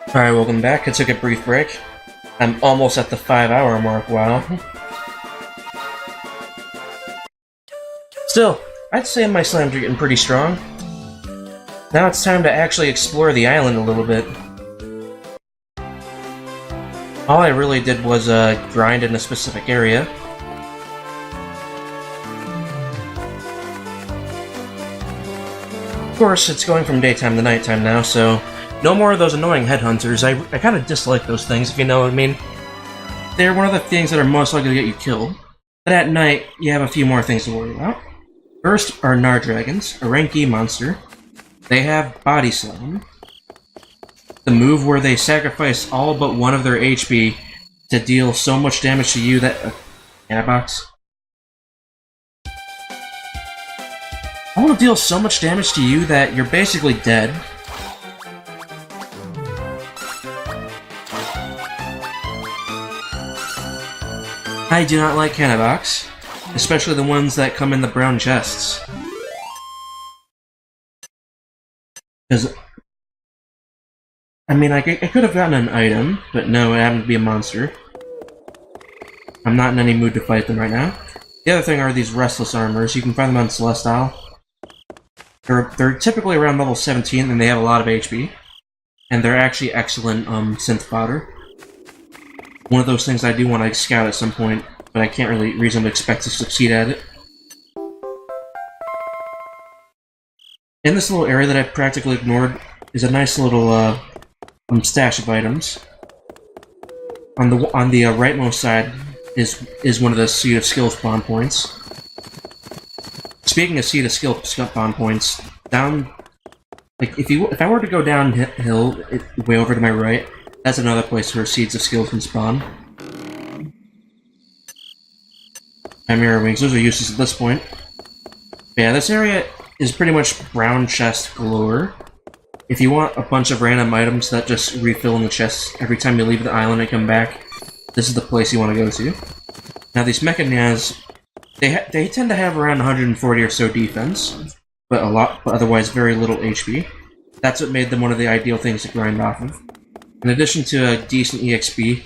Alright, welcome back. I took a brief break. I'm almost at the 5-hour mark, wow. Still, I'd say my slimes are getting pretty strong. Now it's time to actually explore the island a little bit. All I really did was grind in a specific area. Of course, it's going from daytime to nighttime now, so no more of those annoying headhunters. I kind of dislike those things, if you know what I mean. They're one of the things that are most likely to get you killed. But at night, you have a few more things to worry about. First are Gnar Dragons, a rank E monster. They have Body Slam, the move where they sacrifice all but one of their HP to deal so much damage to you that... box. I will deal so much damage to you that you're basically dead. I do not like Canabox, especially the ones that come in the brown chests. Because, I mean, I could have gotten an item, but no, it happened to be a monster. I'm not in any mood to fight them right now. The other thing are these Restless Armors. You can find them on Celeste. They're typically around level 17, and they have a lot of HP. And they're actually excellent synth fodder. One of those things I do want to scout at some point, but I can't really reasonably expect to succeed at it. In this little area that I've practically ignored is a nice little stash of items. On the rightmost side is one of the Seed of Skill spawn points. Speaking of Seed of Skill spawn points, down, like if I were to go downhill way over to my right, that's another place where Seeds of Skill can spawn. And Mirror Wings, those are useless at this point. But yeah, this area is pretty much brown chest galore. If you want a bunch of random items that just refill in the chests every time you leave the island and come back, this is the place you want to go to. Now these Mechanias, they tend to have around 140 or so defense, but otherwise very little HP. That's what made them one of the ideal things to grind off of. In addition to a decent EXP,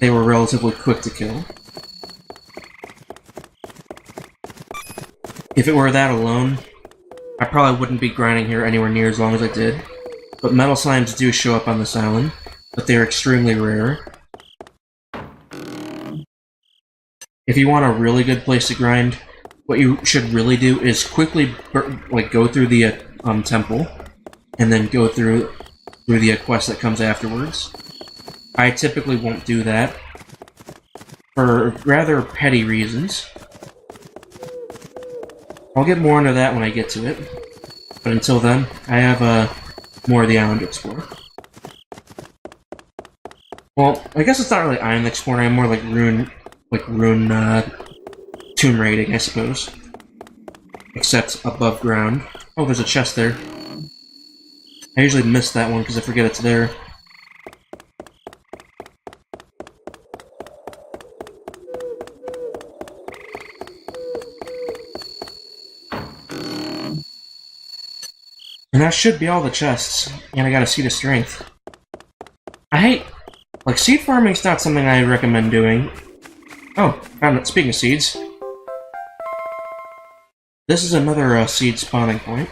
they were relatively quick to kill. If it were that alone, I probably wouldn't be grinding here anywhere near as long as I did. But metal slimes do show up on this island, but they're extremely rare. If you want a really good place to grind, what you should really do is quickly go through the temple, and then go through the quest that comes afterwards. I typically won't do that, for rather petty reasons. I'll get more into that when I get to it, but until then, I have more of the island to explore. Well, I guess it's not really island exploring, I'm more like rune tomb raiding, I suppose. Except above ground. Oh, there's a chest there. I usually miss that one because I forget it's there. And that should be all the chests. And I got a Seed of Strength. Seed farming's not something I recommend doing. Oh, found it. Speaking of seeds. This is another seed spawning point.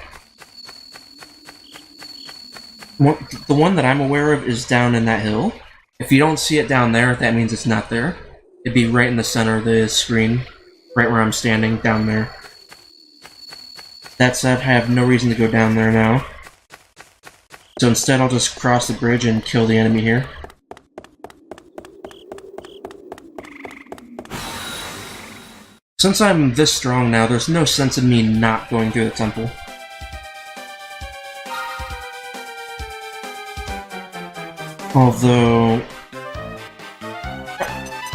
The one that I'm aware of is down in that hill. If you don't see it down there, that means it's not there. It'd be right in the center of the screen. Right where I'm standing, down there. That said, I have no reason to go down there now. So instead I'll just cross the bridge and kill the enemy here. Since I'm this strong now, there's no sense in me not going through the temple. Although...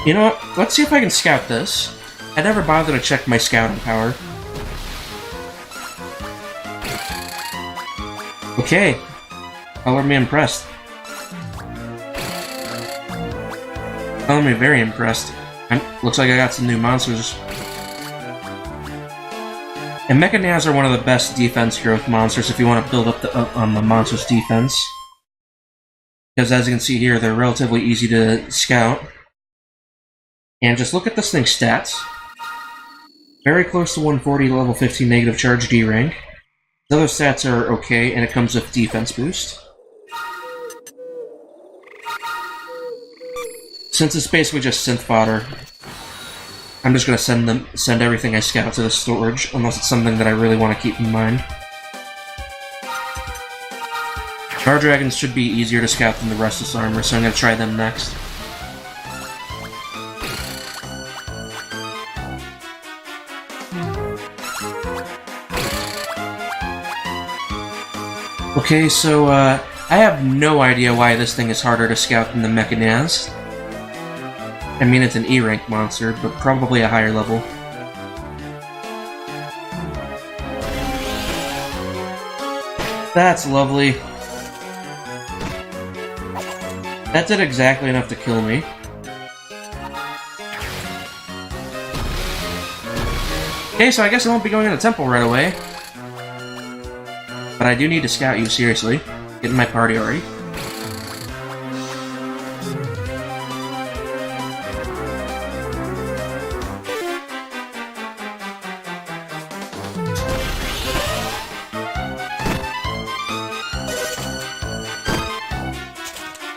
You know what? Let's see if I can scout this. I never bothered to check my scouting power. Okay. Color me impressed. Color me very impressed. Looks like I got some new monsters. And Mechanias are one of the best defense growth monsters if you want to build up the monster's defense. Because as you can see here, they're relatively easy to scout. And just look at this thing's stats. Very close to 140, level 15 negative charge D rank. The other stats are okay, and it comes with defense boost. Since it's basically just synth fodder, I'm just going to send everything I scout to the storage, unless it's something that I really want to keep in mind. Our dragons should be easier to scout than the rest of this armor, so I'm going to try them next. Okay, so I have no idea why this thing is harder to scout than the Mechanaz. I mean, it's an E-rank monster, but probably a higher level. That's lovely. That did exactly enough to kill me. Okay, so I guess I won't be going in the temple right away. But I do need to scout you, seriously. Get in my party already.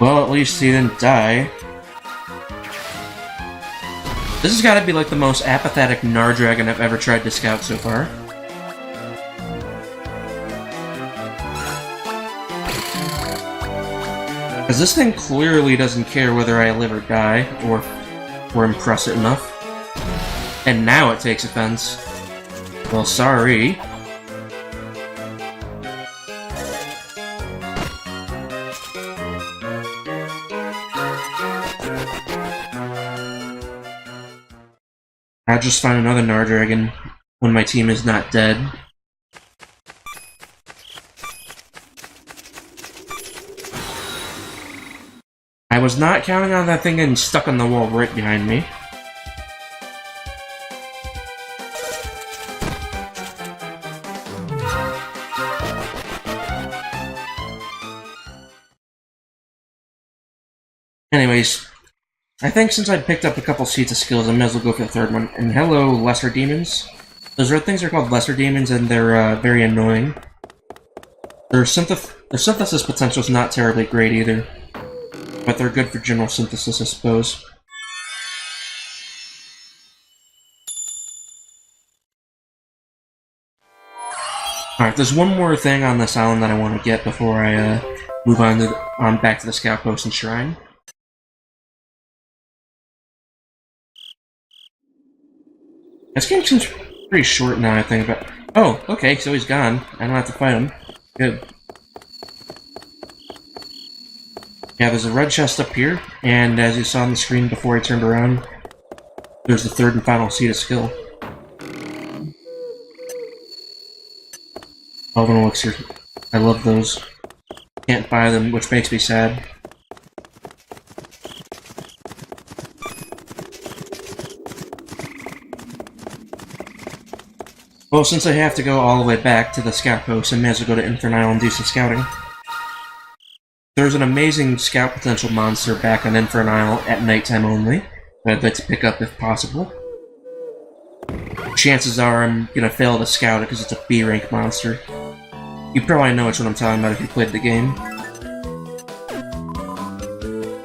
Well, at least he didn't die. This has got to be like the most apathetic Gnar dragon I've ever tried to scout so far. Because this thing clearly doesn't care whether I live or die, or impress it enough. And now it takes offense. Well, sorry. I'll just find another Gnar dragon when my team is not dead. I was not counting on that thing getting stuck on the wall right behind me. Anyways, I think since I picked up a couple seats of skills, I may as well go for the third one. And hello, lesser demons. Those red things are called lesser demons, and they're very annoying. Their synthesis potential is not terribly great either. But they're good for general synthesis, I suppose. Alright, there's one more thing on this island that I want to get before I move on back to the scout post and shrine. This game seems pretty short now, I think, but... Oh, okay, so he's gone. I don't have to fight him. Good. Yeah, there's a red chest up here, and as you saw on the screen before I turned around, there's the third and final seat of skill. Elven elixir. I love those. Can't buy them, which makes me sad. Well, since I have to go all the way back to the scout post, I may as well go to Infernal and do some scouting. There's an amazing scout potential monster back on Infernal at nighttime only, that I'd like to pick up if possible. Chances are I'm gonna fail to scout it because it's a B rank monster. You probably know what I'm talking about if you played the game.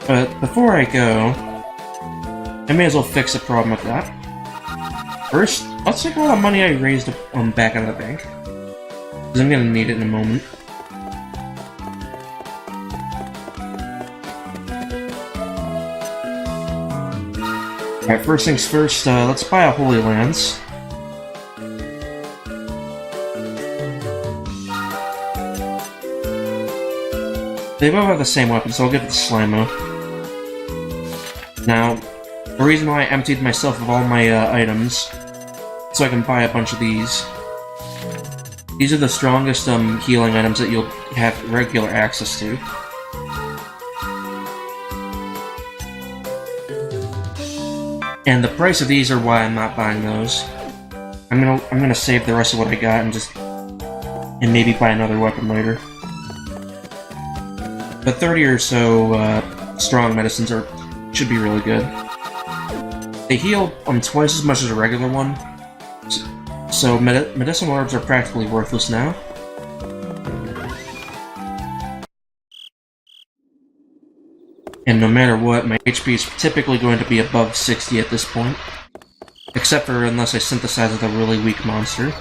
But before I go, I may as well fix a problem with that. First, let's take all the money I raised back out of the bank, because I'm gonna need it in a moment. Alright, first things first, let's buy a Holy Lance. They both have the same weapon, so I'll give it to Slimo. Now, the reason why I emptied myself of all my items, so I can buy a bunch of these. These are the strongest healing items that you'll have regular access to. And the price of these are why I'm not buying those. I'm gonna save the rest of what I got and maybe buy another weapon later. The 30 or so strong medicines should be really good. They heal twice as much as a regular one, so medicinal orbs are practically worthless now. And no matter what, my HP is typically going to be above 60 at this point. Except for unless I synthesize with a really weak monster.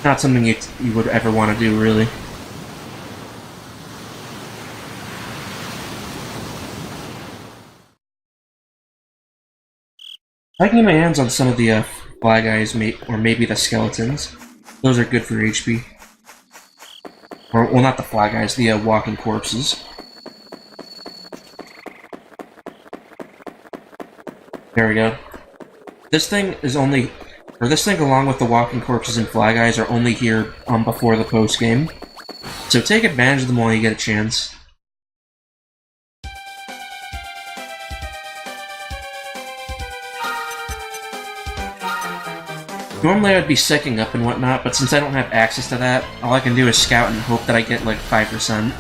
Not something you would ever want to do, really. I can get my hands on some of the fly guys, or maybe the skeletons. Those are good for HP. Or, well, not the fly guys, the walking corpses. There we go. This thing along with the walking corpses and fly guys are only here before the post game. So take advantage of them while you get a chance. Normally I would be secking up and whatnot, but since I don't have access to that, all I can do is scout and hope that I get like 5%.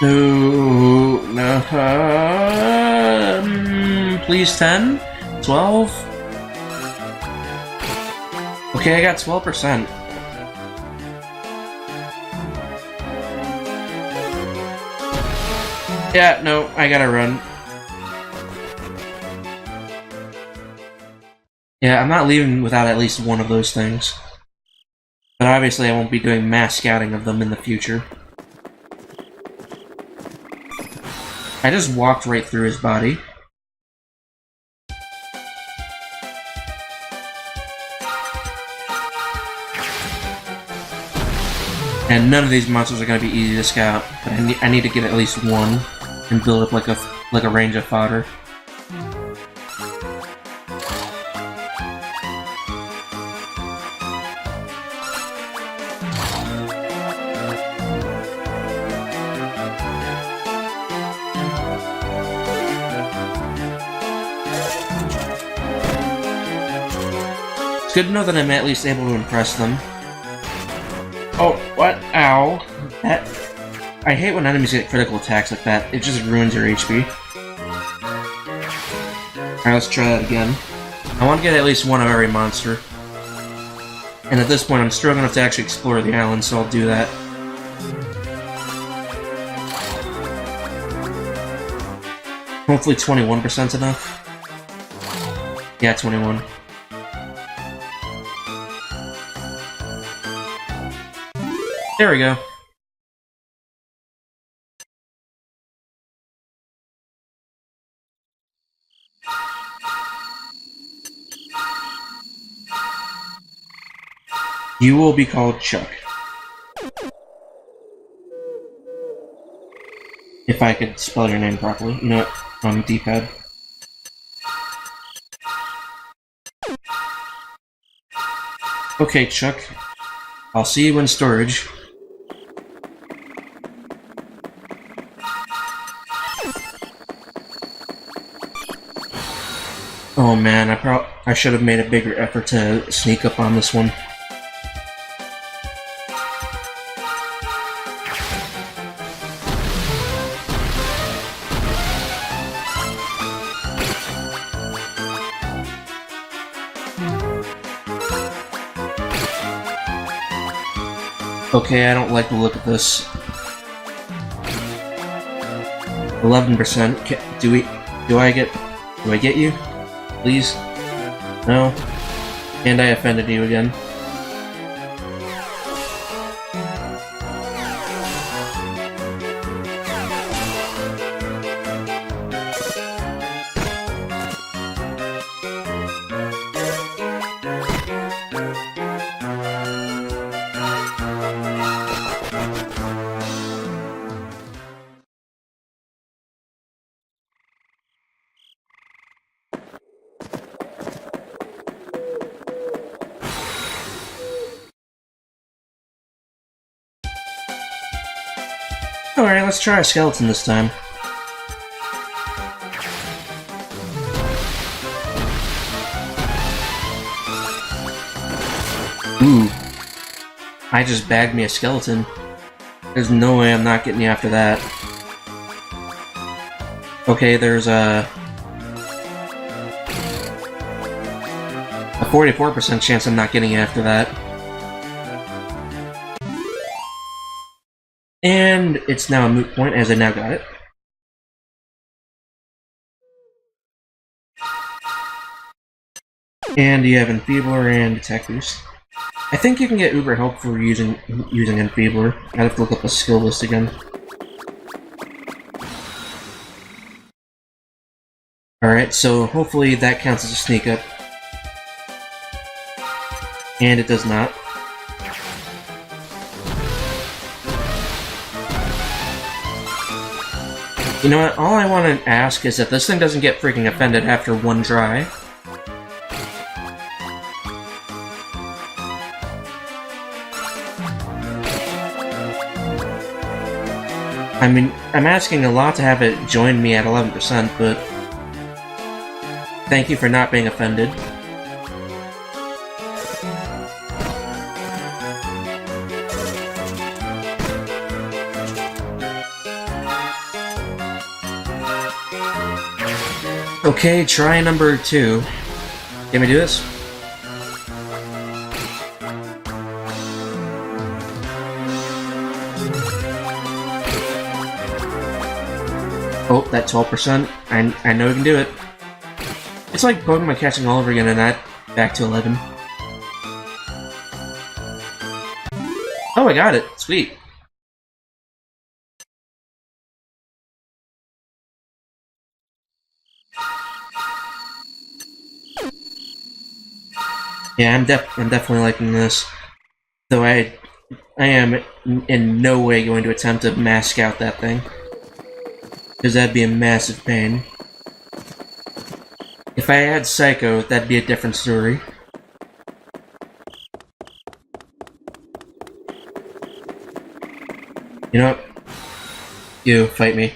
No, please 10? 12? Okay, I got 12%. Yeah, no, I gotta run. Yeah, I'm not leaving without at least one of those things. But obviously I won't be doing mass scouting of them in the future. I just walked right through his body. And none of these monsters are going to be easy to scout, but I need to get at least one and build up like a range of fodder. It's good to know that I'm at least able to impress them. Oh, what? Ow. I hate when enemies get critical attacks like that. It just ruins your HP. Alright, let's try that again. I want to get at least one of every monster. And at this point, I'm strong enough to actually explore the island, so I'll do that. Hopefully 21%'s enough. Yeah, 21. There we go. You will be called Chuck. If I could spell your name properly. You know what? On the D-pad. Okay, Chuck. I'll see you in storage. Oh man, I should have made a bigger effort to sneak up on this one. Okay, I don't like the look of this. 11%. Do I get you? Please? No? And I offended you again. Alright, let's try a skeleton this time. Ooh. I just bagged me a skeleton. There's no way I'm not getting you after that. Okay, there's a 44% chance I'm not getting you after that. And it's now a moot point, as I now got it. And you have Enfeebler and Attack Boost. I think you can get uber help for using Enfeebler. I'd have to look up the skill list again. Alright, so hopefully that counts as a sneak up. And it does not. You know what, all I want to ask is that this thing doesn't get freaking offended after one try. I mean, I'm asking a lot to have it join me at 11%, but thank you for not being offended. Okay, try number 2. Can we do this? Oh, that 12%. I know we can do it. It's like Pokemon catching all over again and that back to 11. Oh, I got it. Sweet. Yeah, I'm definitely liking this. Though I am in no way going to attempt to mask out that thing. Because that'd be a massive pain. If I had Psycho, that'd be a different story. You know what? You, fight me.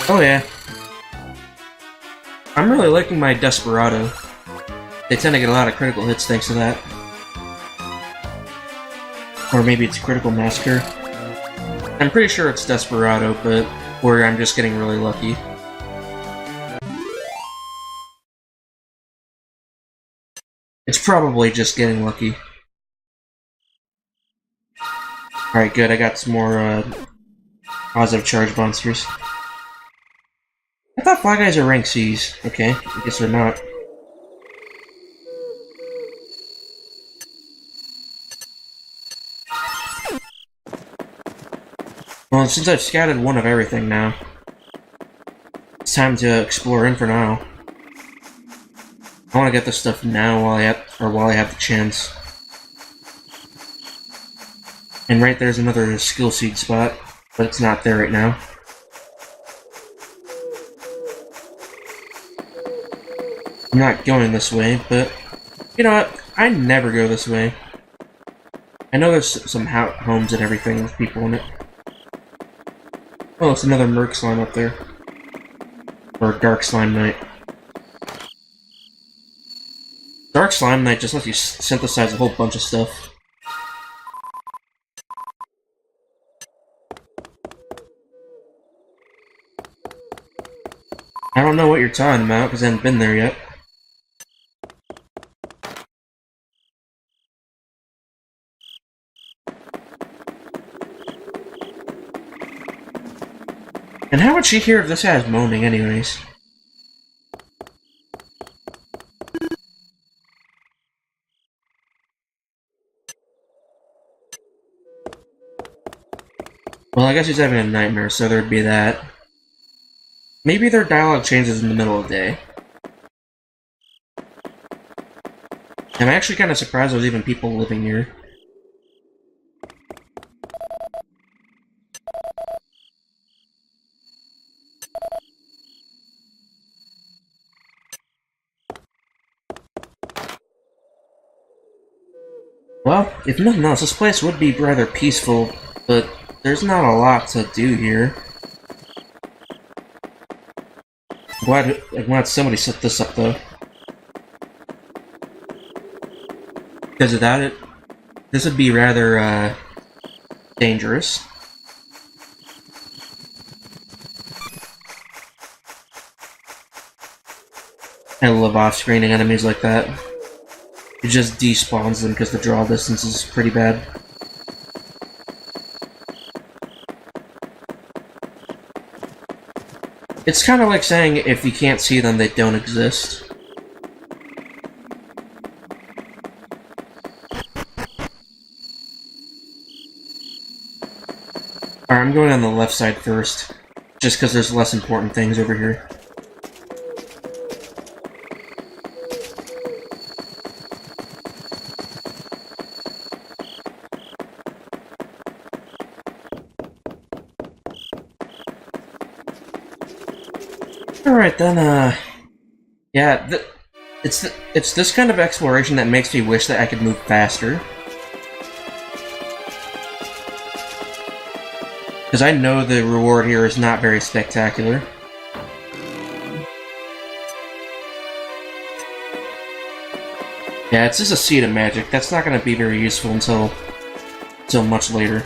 Oh yeah. I'm really liking my Desperado. They tend to get a lot of critical hits thanks to that. Or maybe it's Critical Massacre. I'm pretty sure it's Desperado, but or I'm just getting really lucky. It's probably just getting lucky. Alright, good, I got some more positive charge monsters. I thought Fly Guys are rank C's. Okay, I guess they're not. Well, since I've scattered one of everything now, it's time to explore Infernal. I want to get this stuff now while I have the chance. And right there's another skill seed spot, but it's not there right now. I'm not going this way, but you know what? I never go this way. I know there's some homes and everything with people in it. Oh, it's another Merc Slime up there. Or Dark Slime Knight. Dark Slime Knight just lets you synthesize a whole bunch of stuff. I don't know what you're talking about, because I haven't been there yet. And how would she hear if this guy's moaning anyways? Well, I guess he's having a nightmare, so there'd be that. Maybe their dialogue changes in the middle of the day. I'm actually kind of surprised there's even people living here. Well, if nothing else, this place would be rather peaceful, but there's not a lot to do here. I'm glad somebody set this up, though. Because without it, this would be rather, dangerous. I love off-screening enemies like that. It just despawns them because the draw distance is pretty bad. It's kind of like saying if you can't see them, they don't exist. Alright, I'm going on the left side first, just because there's less important things over here. Alright then, yeah, it's this kind of exploration that makes me wish that I could move faster. Because I know the reward here is not very spectacular. Yeah, it's just a seed of magic. That's not going to be very useful until much later.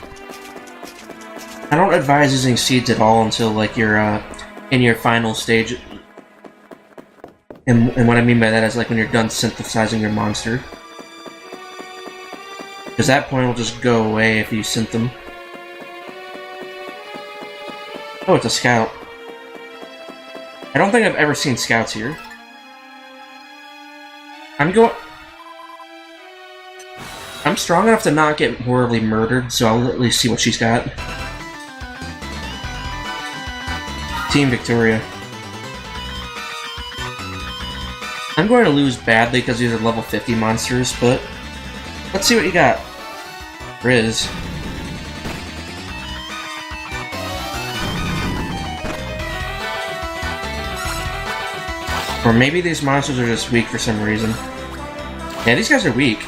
I don't advise using seeds at all until, like, you're, in your final stage. And what I mean by that is, like, when you're done synthesizing your monster. Because that point will just go away if you synth them. Oh, it's a scout. I don't think I've ever seen scouts here. I'm strong enough to not get horribly murdered, so I'll at least see what she's got. Team Victoria. I'm going to lose badly because these are level 50 monsters, but let's see what you got. Riz. Or maybe these monsters are just weak for some reason. Yeah, these guys are weak.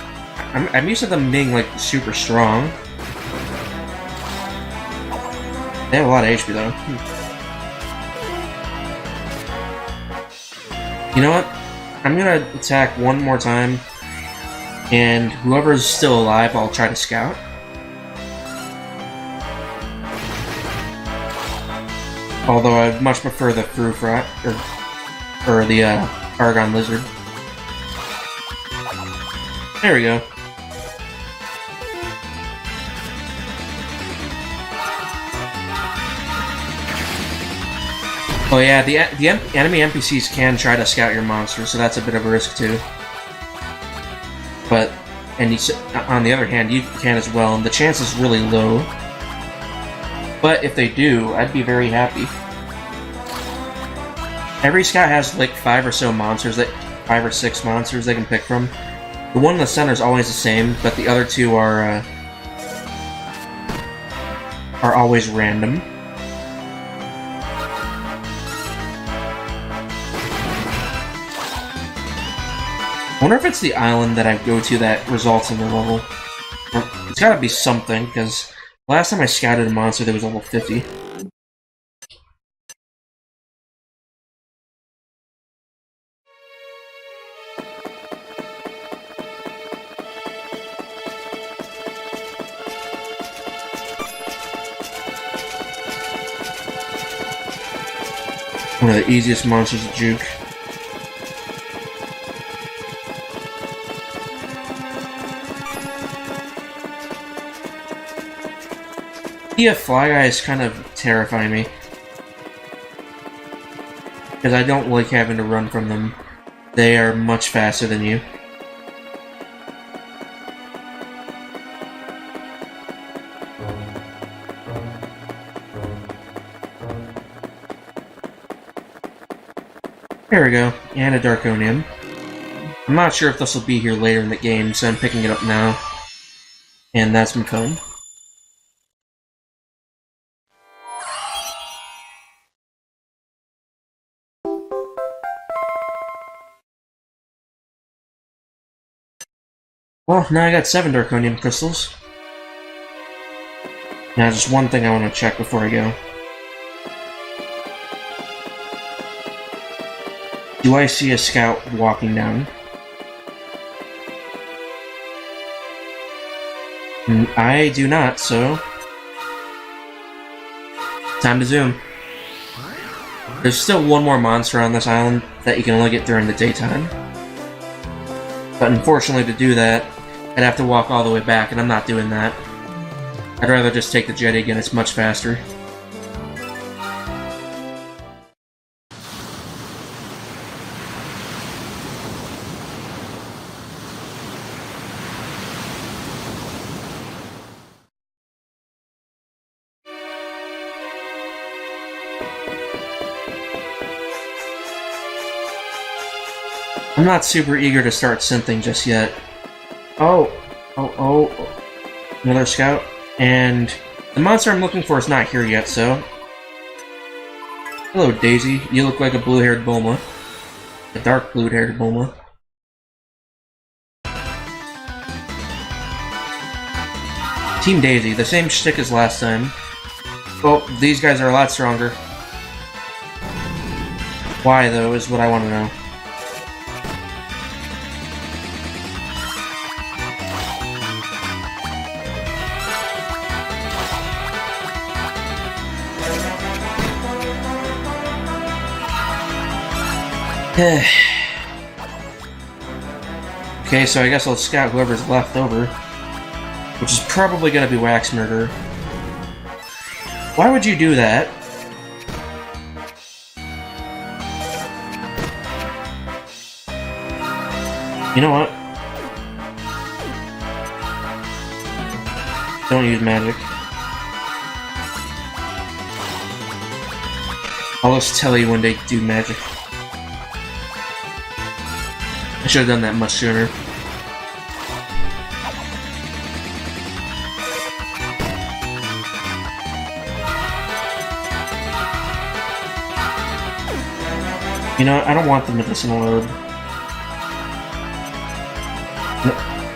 I'm used to them being, like, super strong. They have a lot of HP, though. You know what? I'm gonna attack one more time, and whoever's still alive, I'll try to scout. Although I'd much prefer the Frufrat, or the, Argon Lizard. There we go. Oh yeah, the enemy NPCs can try to scout your monster, so that's a bit of a risk too. But, on the other hand, you can as well, and the chance is really low. But if they do, I'd be very happy. Every scout has like 5 or 6 monsters they can pick from. The one in the center is always the same, but the other 2 are always random. I wonder if it's the island that I go to that results in the level. It's gotta be something, because last time I scouted a monster that was level 50. One of the easiest monsters to juke. Yeah, Fly Guys kind of terrify me. Because I don't like having to run from them. They are much faster than you. There we go, and a Darkonium. I'm not sure if this will be here later in the game, so I'm picking it up now. And that's my phone. Well, now I got 7 Darkonium crystals. Now, just one thing I want to check before I go. Do I see a scout walking down? I do not, so... time to zoom. There's still one more monster on this island that you can only get during the daytime. But unfortunately, to do that, I'd have to walk all the way back, and I'm not doing that. I'd rather just take the jetty again, it's much faster. I'm not super eager to start synthing just yet. Oh. Another scout. And the monster I'm looking for is not here yet, so... hello, Daisy. You look like a blue-haired Bulma. A dark blue-haired Bulma. Team Daisy, the same shtick as last time. Oh, these guys are a lot stronger. Why, though, is what I want to know. Okay, so I guess I'll scout whoever's left over. Which is probably gonna be Wax Murder. Why would you do that? You know what? Don't use magic. I'll just tell you when they do magic. I should have done that much sooner. You know, I don't want the medicinal load.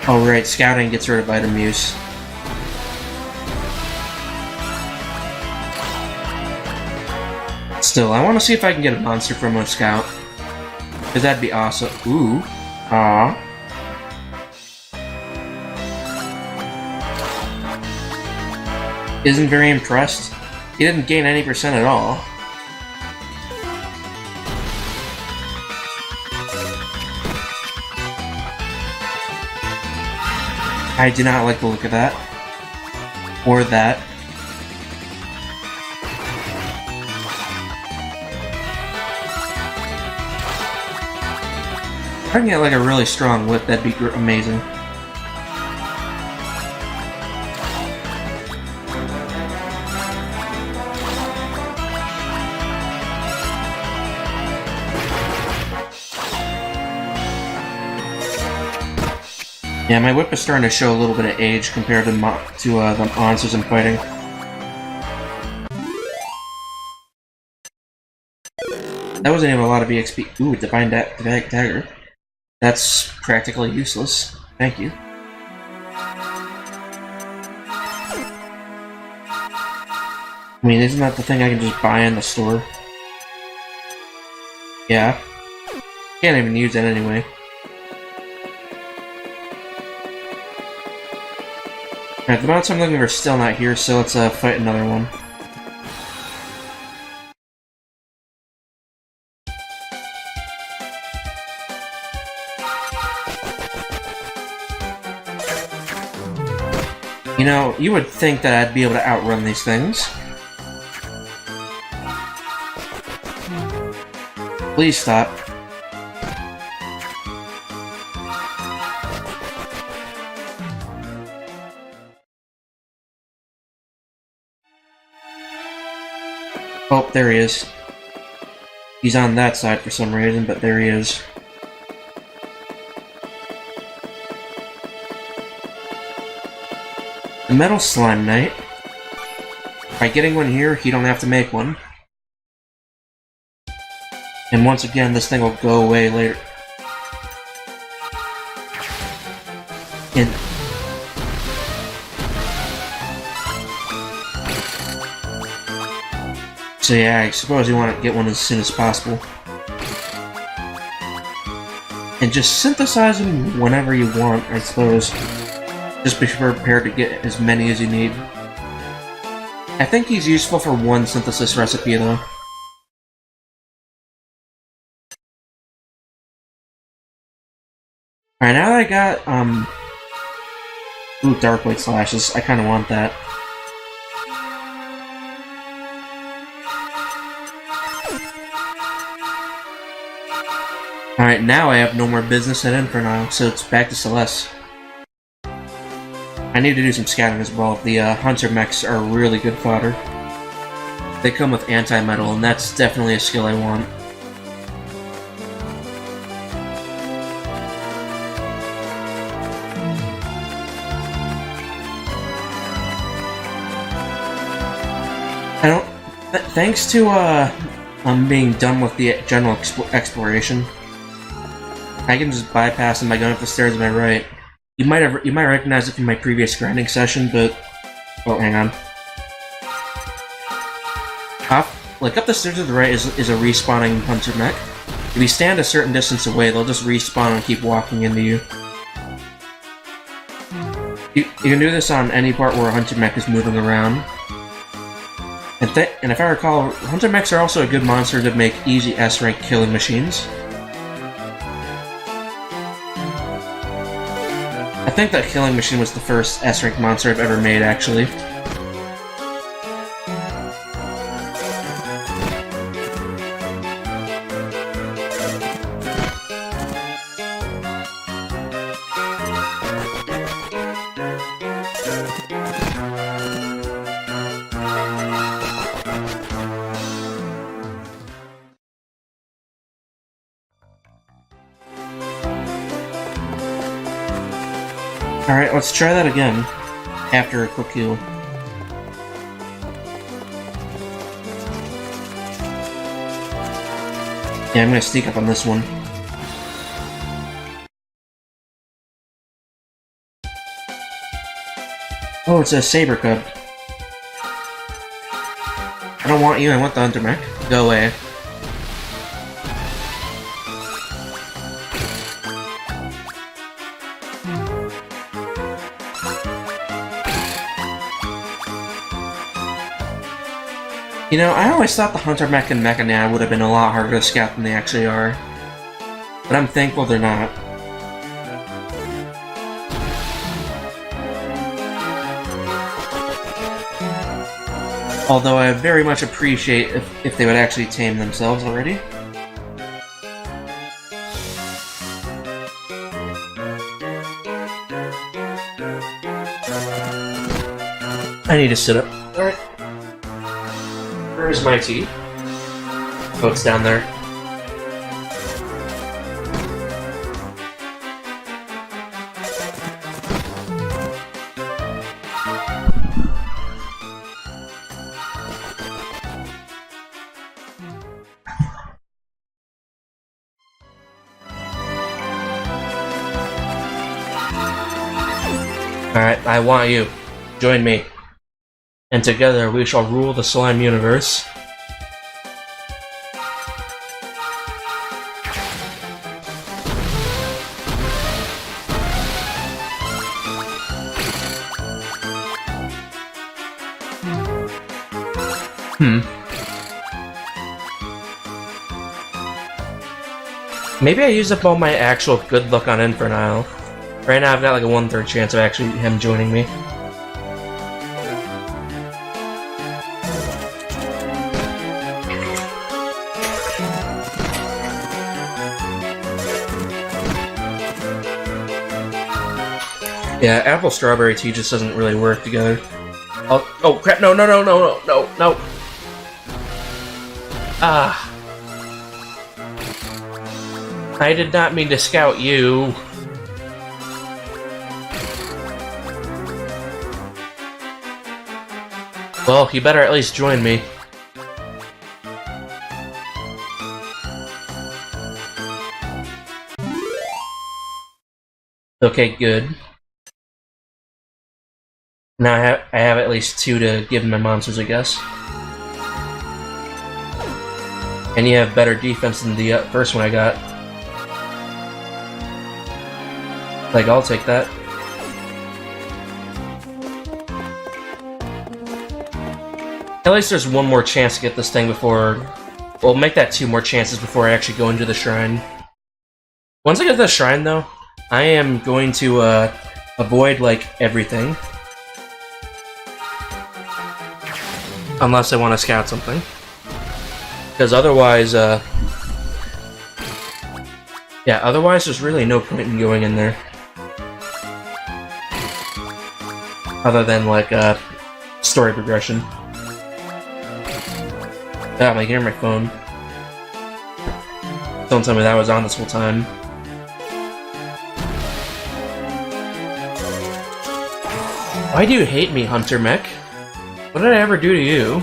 Oh right, scouting gets rid of item use. Still, I want to see if I can get a monster from a scout. Because that'd be awesome. Ooh. Aww. Isn't very impressed. He didn't gain any % at all. I do not like the look of that. Or that. If I can get like a really strong whip, that'd be amazing. Yeah, my whip is starting to show a little bit of age compared to the monsters I'm fighting. That wasn't even a lot of EXP. Ooh, Divine Dagger. That's practically useless. Thank you. I mean, isn't that the thing I can just buy in the store? Yeah. Can't even use it anyway. Alright, the monster I'm looking for is still not here, so let's fight another one. You know, you would think that I'd be able to outrun these things. Please stop. Oh, there he is. He's on that side for some reason, but there he is. The Metal Slime Knight. By getting one here, you don't have to make one. And once again, this thing will go away later. And so yeah, I suppose you want to get one as soon as possible. And just synthesize them whenever you want, I suppose. Just be prepared to get as many as you need. I think he's useful for one synthesis recipe, though. Alright, now that I got, ooh, Darkblade Slashes, I kinda want that. Alright, now I have no more business at Infernal, so it's back to Celeste. I need to do some scouting as well. The Hunter Mechs are really good fodder. They come with anti-metal, and that's definitely a skill I want. I don't... thanks to, being done with the general exploration, I can just bypass them by going up the stairs on my right. You might recognize it from my previous grinding session, but... oh, hang on. Up the stairs to the right is a respawning Hunter Mech. If you stand a certain distance away, they'll just respawn and keep walking into you. You can do this on any part where a Hunter Mech is moving around. And if I recall, Hunter Mechs are also a good monster to make easy S-rank killing machines. I think that killing machine was the first S-rank monster I've ever made, actually. Alright, let's try that again, after a quick heal. Yeah, I'm gonna sneak up on this one. Oh, it's a Saber Cub. I don't want you, I want the Hunter Mech. Go away. You know, I always thought the Hunter Mech and Mechania would have been a lot harder to scout than they actually are. But I'm thankful they're not. Although I very much appreciate if they would actually tame themselves already. I need to sit up. Alright. Where's my tea? Oh, it's down there. Alright, I want you. Join me. And together we shall rule the slime universe. Maybe I used up all my actual good luck on Infernal. Right now I've got like a 1/3 chance of actually him joining me. Yeah, apple strawberry tea just doesn't really work together. Oh crap! No! Ah! I did not mean to scout you. Well, you better at least join me. Okay, good. Now I have at least 2 to give my monsters, I guess. And you have better defense than the first one I got. Like, I'll take that. At least there's one more chance to get this thing before... Well, make that 2 more chances before I actually go into the shrine. Once I get to the shrine, though, I am going to avoid, like, everything. Unless I want to scout something. Because otherwise, yeah, otherwise there's really no point in going in there. Other than, like, story progression. Ah, I'm hearing my phone. Don't tell me that was on this whole time. Why do you hate me, Hunter Mech? What did I ever do to you?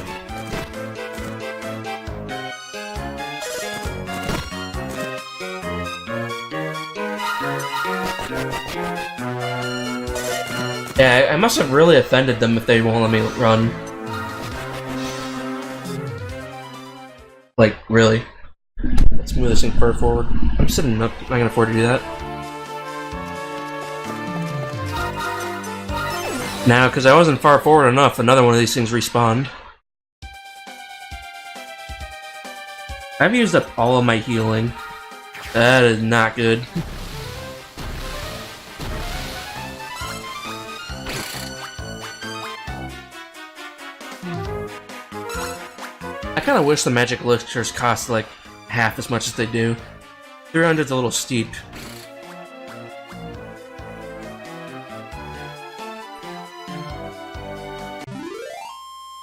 Yeah, I must have really offended them if they won't let me run. Like, really. Let's move this thing further forward. I'm sitting up, I can afford to do that. Now, because I wasn't far forward enough, another one of these things respawned. I've used up all of my healing. That is not good. I kind of wish the magic elixirs cost like half as much as they do. 300's a little steep.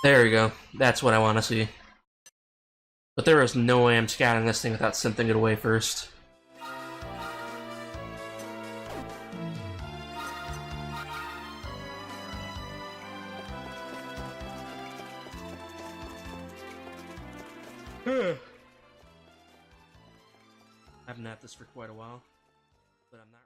There we go. That's what I want to see. But there is no way I'm scouting this thing without synthing it away first. I've been at this for quite a while, but I'm not